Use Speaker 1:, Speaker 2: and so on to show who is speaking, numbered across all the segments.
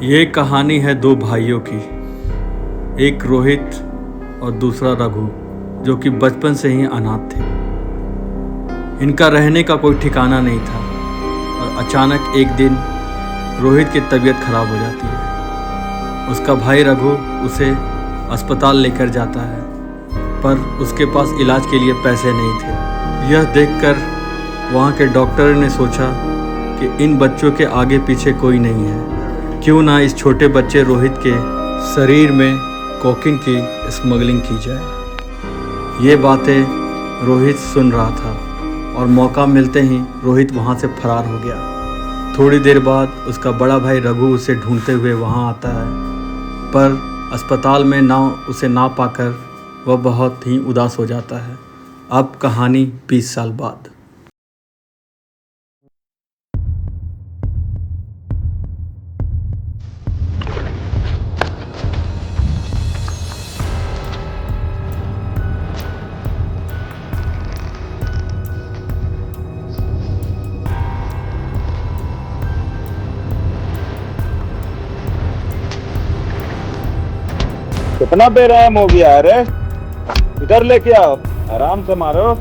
Speaker 1: ये कहानी है दो भाइयों की, एक रोहित और दूसरा रघु, जो कि बचपन से ही अनाथ थे। इनका रहने का कोई ठिकाना नहीं था और अचानक एक दिन रोहित की तबीयत खराब हो जाती है। उसका भाई रघु उसे अस्पताल लेकर जाता है, पर उसके पास इलाज के लिए पैसे नहीं थे। यह देखकर वहाँ के डॉक्टर ने सोचा कि इन बच्चों के आगे पीछे कोई नहीं है, क्यों ना इस छोटे बच्चे रोहित के शरीर में कोकीन की स्मगलिंग की जाए। ये बातें रोहित सुन रहा था और मौका मिलते ही रोहित वहाँ से फरार हो गया। थोड़ी देर बाद उसका बड़ा भाई रघु उसे ढूंढते हुए वहाँ आता है, पर अस्पताल में उसे ना पाकर वह बहुत ही उदास हो जाता है। अब कहानी 20 साल बाद।
Speaker 2: कितना बेरहम हो गया है रे। इधर लेके आओ, आराम से मारो।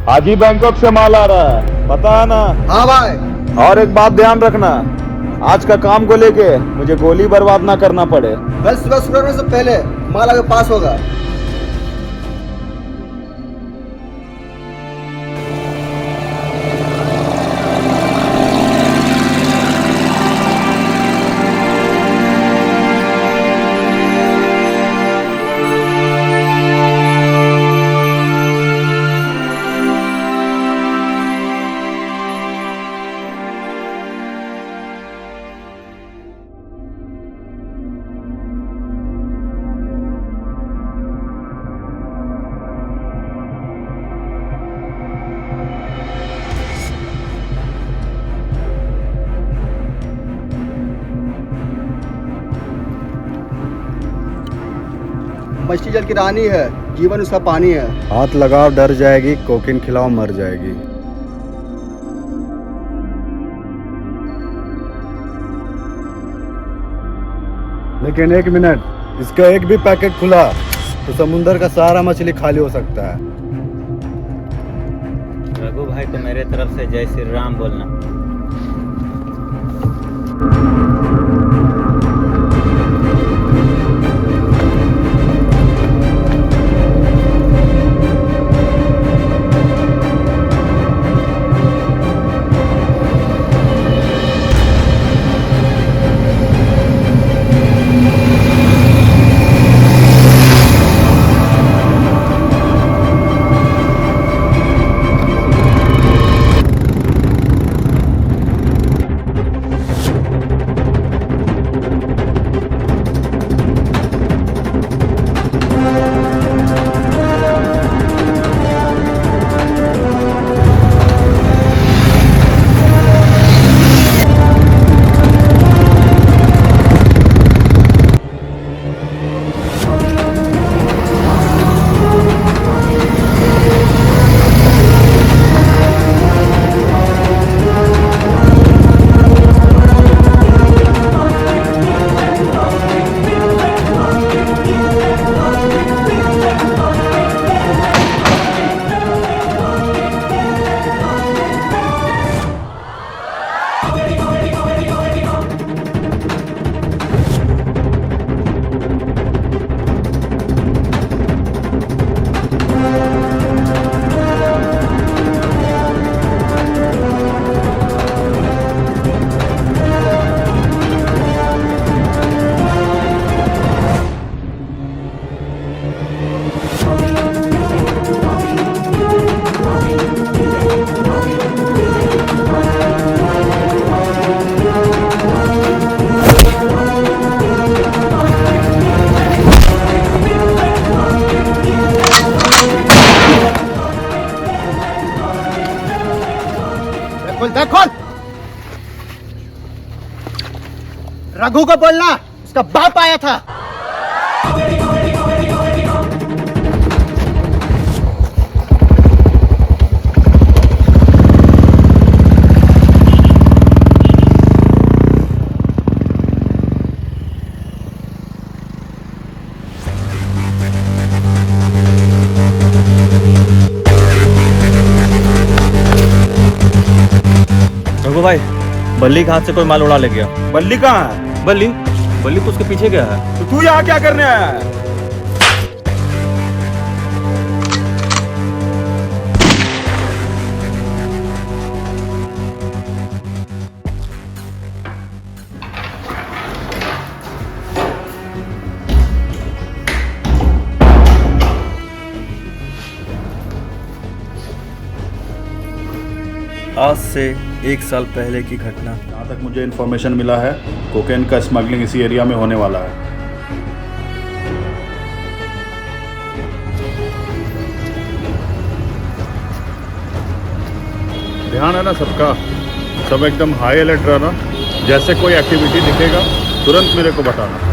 Speaker 2: आज ही बैंकॉक से माल आ रहा है, पता है ना?
Speaker 3: हाँ भाई।
Speaker 2: और एक बात ध्यान रखना, आज का काम को लेके मुझे गोली बर्बाद ना करना पड़े।
Speaker 3: कल सुबह सूरज से पहले माल आगे पास होगा। मछली जल की रानी है, जीवन उसका पानी है।
Speaker 4: हाथ लगाओ डर जाएगी, कोकीन खिलाओ मर जाएगी। लेकिन एक मिनट, इसका एक भी पैकेट खुला तो समुंदर का सारा मछली खाली हो सकता है।
Speaker 5: रघु भाई को मेरे तरफ से जय श्री राम बोलना।
Speaker 3: रघु को बोलना उसका बाप आया था।
Speaker 6: रघु भाई, बल्ली के हाथ से कोई माल उड़ा ले गया।
Speaker 2: बल्ली कहाँ है?
Speaker 6: बल्ली बल्ली तो उसके पीछे गया है।
Speaker 2: तो तू यहाँ क्या करने आया है?
Speaker 1: आज से 1 साल पहले की घटना।
Speaker 7: जहाँ तक मुझे इन्फॉर्मेशन मिला है, कोकेन का स्मगलिंग इसी एरिया में होने वाला है। ध्यान है ना सबका, सब एकदम हाई अलर्ट रहना। जैसे कोई एक्टिविटी दिखेगा तुरंत मेरे को बताना।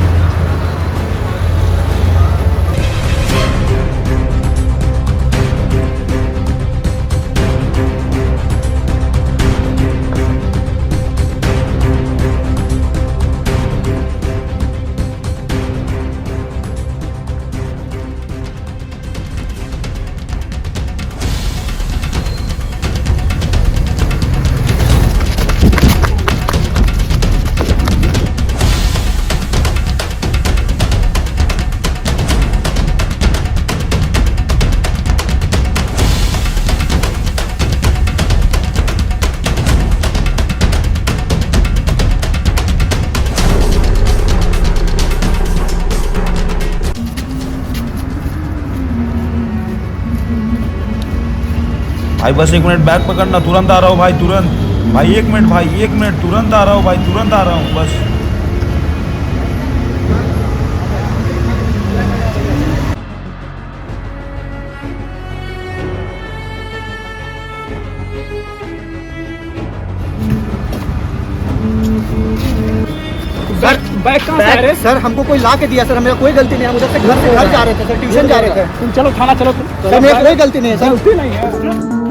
Speaker 8: भाई बस 1 मिनट, बैग पकड़ना, तुरंत आ रहा हूँ भाई, तुरंत भाई। 1 मिनट भाई, 1 मिनट, तुरंत आ रहा हूँ भाई, तुरंत आ रहा हूँ बस।
Speaker 3: सर हमको कोई ला के दिया सर, मेरा कोई गलती नहीं है। हम उधर से घर जा रहे थे सर, ट्यूशन जा रहे थे। तुम चलो थाना चलो। सर मेरा कोई गलती नहीं है सर। गलती नहीं है।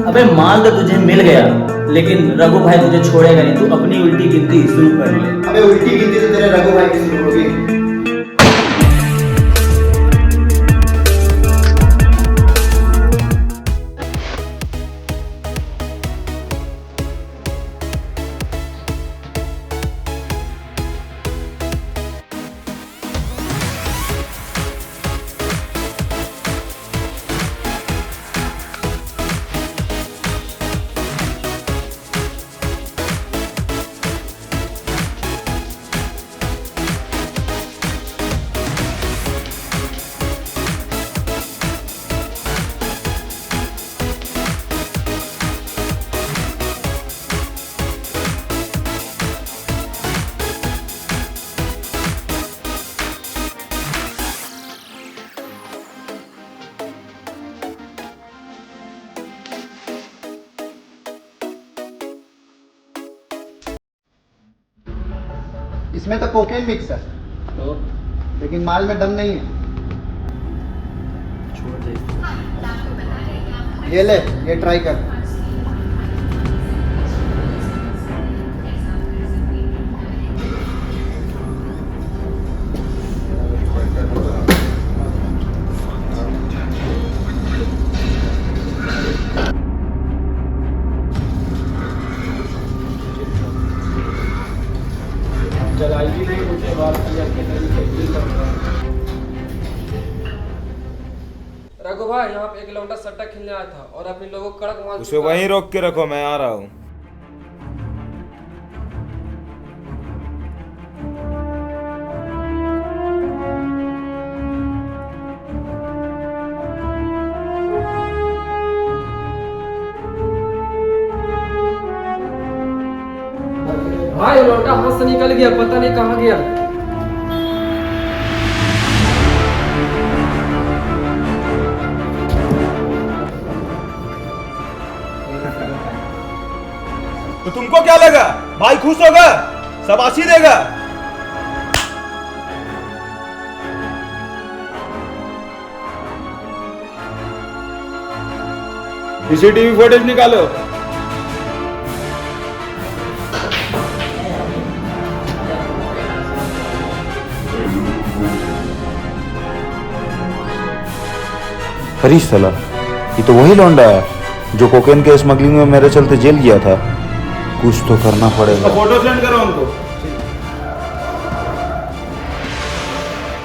Speaker 9: अबे माल तो तुझे मिल गया, लेकिन रघु भाई तुझे छोड़ेगा नहीं। तू अपनी उल्टी गिनती शुरू कर ले।
Speaker 3: अबे उल्टी गिनती तो तेरे रघु भाई की शुरू होगी। इसमें तो कोकेन मिक्स है तो, लेकिन माल में दम नहीं है। ये ले, ये ट्राई कर।
Speaker 10: रघु भाई यहाँ पे एक लौंडा सट्टा खेलने आया था और अपने लोगों को कड़क माल
Speaker 8: उसे वहीं रोक के रखो, मैं आ रहा हूँ।
Speaker 10: भाई लौंडा हाथ से निकल गया, पता नहीं कहाँ गया।
Speaker 8: तो तुमको क्या लगा भाई खुश होगा, शाबाशी देगा? सीसीटीवी फुटेज निकालो।
Speaker 11: अरे साला, ये तो वही लौंडा है जो कोकेन के स्मगलिंग में मेरे चलते जेल गया था। कुछ तो करना पड़ेगा।
Speaker 8: फोटो सेंड करो हमको।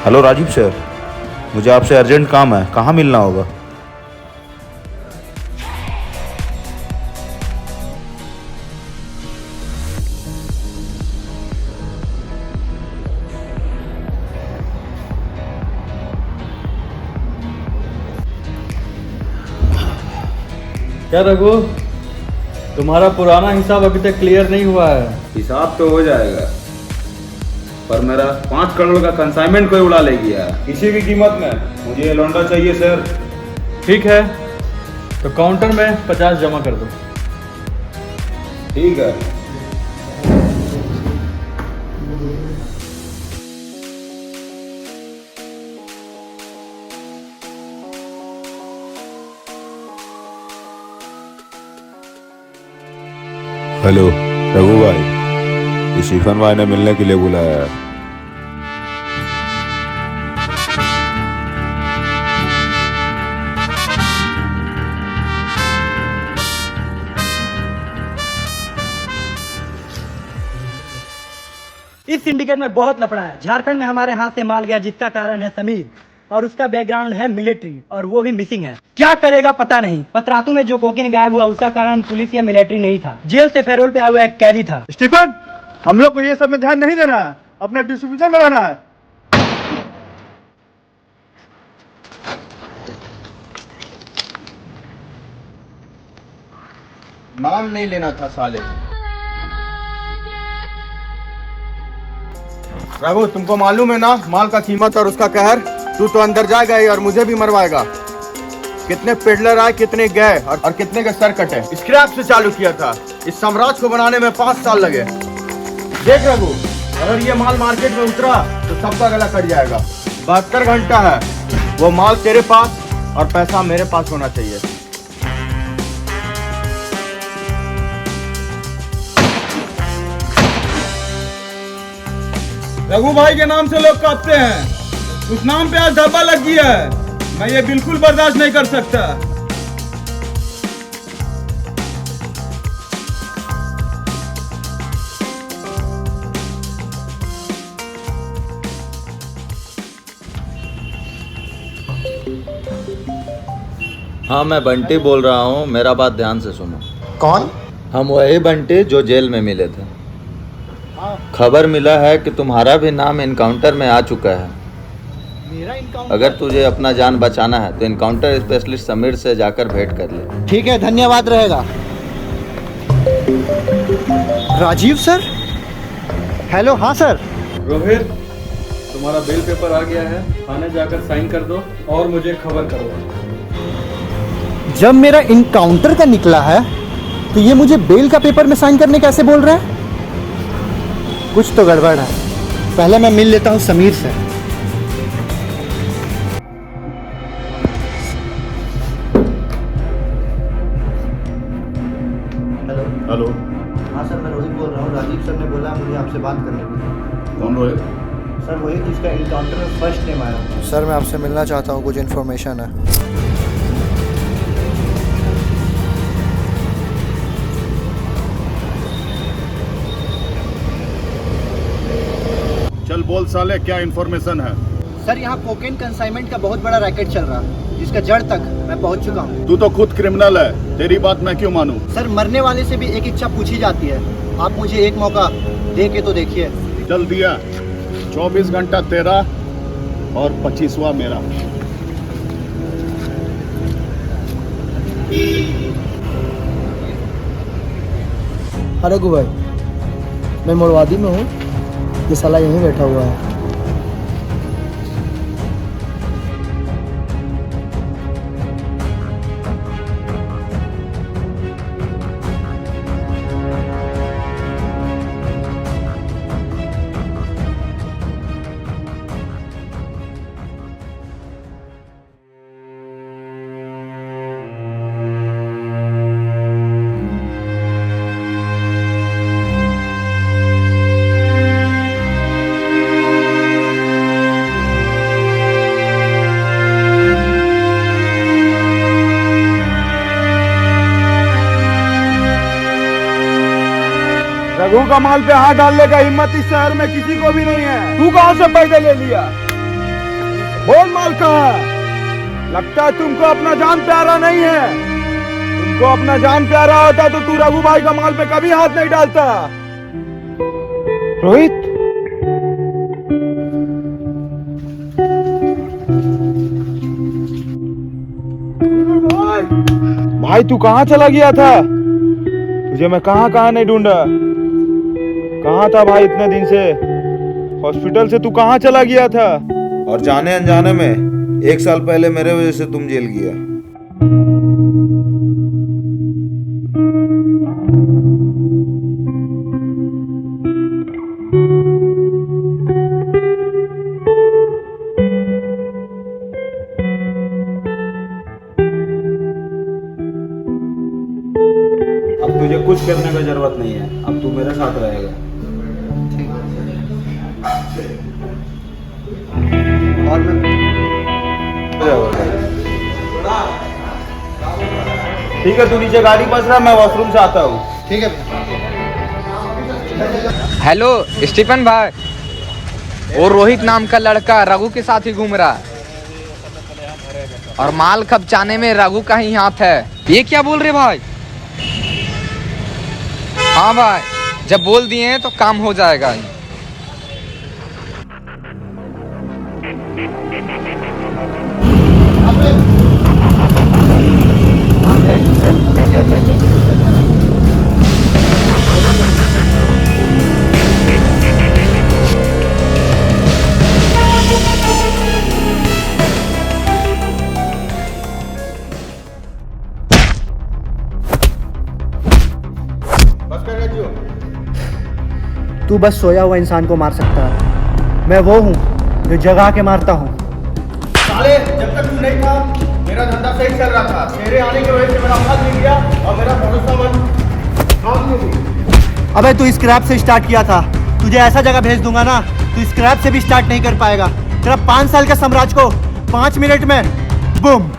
Speaker 11: हेलो राजीव सर, मुझे आपसे अर्जेंट काम है, कहाँ मिलना होगा?
Speaker 1: क्या रघु, तुम्हारा पुराना हिसाब अभी तक क्लियर नहीं हुआ है?
Speaker 8: हिसाब तो हो जाएगा, पर मेरा 5 करोड़ का कंसाइनमेंट कोई उड़ा ले गया किसी भी कीमत में। मुझे ये लौंडा चाहिए सर।
Speaker 1: ठीक है, तो काउंटर में 50 जमा कर दो।
Speaker 8: ठीक है।
Speaker 11: हेलो रघु भाई, ये शिफन भाई ने मिलने के लिए बुलाया है।
Speaker 3: इस सिंडिकेट में बहुत लफड़ा है। झारखंड में हमारे हाथ से माल गया जिसका कारण है समीर, और उसका बैकग्राउंड है मिलिट्री, और वो भी मिसिंग है। क्या करेगा पता नहीं। पतरातू में जो कोकेन गायब हुआ उसका कारण पुलिस या मिलिट्री नहीं था, जेल से पैरोल पे आया हुआ एक कैदी था।
Speaker 2: स्टीफन, हम लोग को ये सब में ध्यान नहीं देना है, अपना डिस्ट्रीब्यूशन लगाना है।
Speaker 4: माल नहीं लेना था साले। रघु, तुमको मालूम है ना माल का कीमत और उसका कहर। तू तो अंदर जाएगा ही और मुझे भी मरवाएगा। कितने पेडलर आए, कितने गए और कितने के सर कटे। स्क्रैप से चालू किया था, इस साम्राज्य को बनाने में 5 साल लगे। देख रघु, अगर ये माल मार्केट में उतरा तो सबका गला कट जाएगा। 72 घंटा है, वो माल तेरे पास और पैसा मेरे पास होना चाहिए।
Speaker 8: रघु भाई के नाम से लोग कांपते हैं, उस नाम पे आज धब्बा लग गया है। मैं ये बिल्कुल बर्दाश्त नहीं कर सकता।
Speaker 5: हाँ, मैं बंटी बोल रहा हूँ, मेरा बात ध्यान से सुनो।
Speaker 3: कौन?
Speaker 5: हम वही बंटी जो जेल में मिले थे। खबर मिला है कि तुम्हारा भी नाम इनकाउंटर में आ चुका है।
Speaker 3: मेरा इनकाउंटर?
Speaker 5: अगर तुझे अपना जान बचाना है तो इनकाउंटर स्पेशलिस्ट समीर से जाकर भेंट कर ले।
Speaker 3: ठीक है, धन्यवाद रहेगा। राजीव सर? हेलो, हाँ सर।
Speaker 1: रोहित, तुम्हारा बेल पेपर आ गया है, थाने जाकर साइन कर दो और मुझे खबर करो।
Speaker 3: जब मेरा इनकाउंटर का निकला है तो ये मुझे बेल का पेपर में साइन करने कैसे बोल रहे हैं? कुछ तो गड़बड़ है। पहले मैं मिल लेता हूँ समीर से।
Speaker 4: हेलो।
Speaker 7: हेलो,
Speaker 4: हाँ सर, मैं रोहित बोल रहा हूँ। राजीव सर ने बोला मुझे आपसे बात करनी थी।
Speaker 7: कौन रोहित?
Speaker 4: सर वही जिसका इनकाउंटर में फर्स्ट नेम आया। सर मैं आपसे मिलना चाहता हूँ, कुछ इन्फॉर्मेशन है।
Speaker 7: चल बोल साले, क्या इन्फॉर्मेशन है?
Speaker 3: सर, यहाँ कोकेन कंसाइनमेंट का बहुत बड़ा रैकेट चल रहा है, जिसका जड़ तक मैं पहुँच चुका हूँ।
Speaker 7: तू तो खुद क्रिमिनल है, तेरी बात मैं क्यों मानूं?
Speaker 3: सर, मरने वाले से भी एक इच्छा पूछी जाती है। आप मुझे एक मौका दे के तो देखिए।
Speaker 7: चल दिया, 24 घंटा तेरा और 25वां मेरा।
Speaker 3: रघु भाई, मैं मोड़वादी में हूँ, ये साला यहीं बैठा हुआ है।
Speaker 2: रघु का माल पे हाथ डालने का हिम्मत इस शहर में किसी को भी नहीं है। तू कहां से पैसे ले लिया? बोल माल कहां है? लगता है तुमको अपना जान प्यारा नहीं है। तुमको अपना जान प्यारा होता तो तू रघु भाई का माल पे कभी हाथ नहीं डालता। रोहित, भाई तू कहाँ चला गया था? तुझे मैं कहाँ कहाँ नहीं ढूंढा। कहाँ था भाई इतने दिन से? हॉस्पिटल से तू कहाँ चला गया था?
Speaker 11: और जाने अनजाने में 1 साल पहले मेरे वजह से तुम जेल गया।
Speaker 4: अब तुझे कुछ करने की जरूरत नहीं है, अब तू मेरे साथ रहेगा। और ठीक है, तू नीचे गाड़ी बस रहा, मैं वॉशरूम से आता हूँ। ठीक है।
Speaker 10: हेलो स्टीफन भाई, वो रोहित नाम का लड़का रघु के साथ ही घूम रहा है और माल खपचाने में रघु का ही हाथ है। ये क्या बोल रहे भाई? हाँ भाई, जब बोल दिए हैं तो काम हो जाएगा।
Speaker 3: तू बस सोया हुआ इंसान को मार सकता है। मैं वो हूँ जो जगा के मारता हूँ।
Speaker 4: साले, जब तक तू नहीं था मेरा धंधा सही चल रहा था। तेरे आने की वजह से मेरा हाथ मिल गया और मेरा भरोसा काम नहीं हुई।
Speaker 3: अबे तू स्क्रैप से स्टार्ट किया था, तुझे ऐसा जगह भेज दूंगा ना तू स्क्रैप से भी स्टार्ट नहीं कर पाएगा। तेरा 5 साल का साम्राज्य को 5 मिनट में बूम।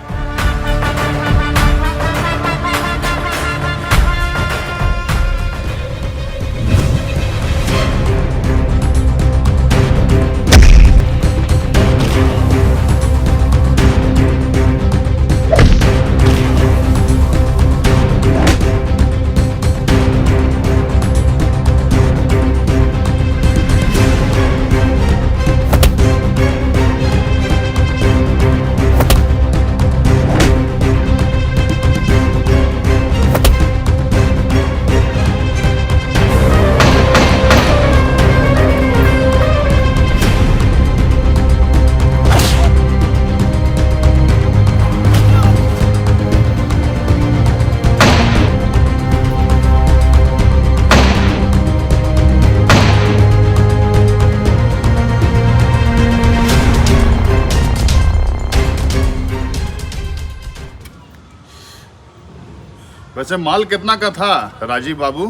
Speaker 7: वैसे माल कितना का था राजीव बाबू?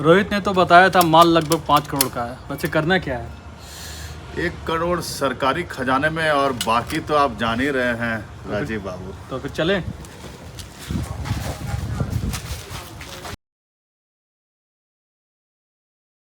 Speaker 1: रोहित ने तो बताया था माल लगभग 5 करोड़ का है। वैसे करना क्या है?
Speaker 7: 1 करोड़ सरकारी खजाने में और बाकी तो आप जान ही रहे हैं राजीव बाबू।
Speaker 1: तो फिर चलें।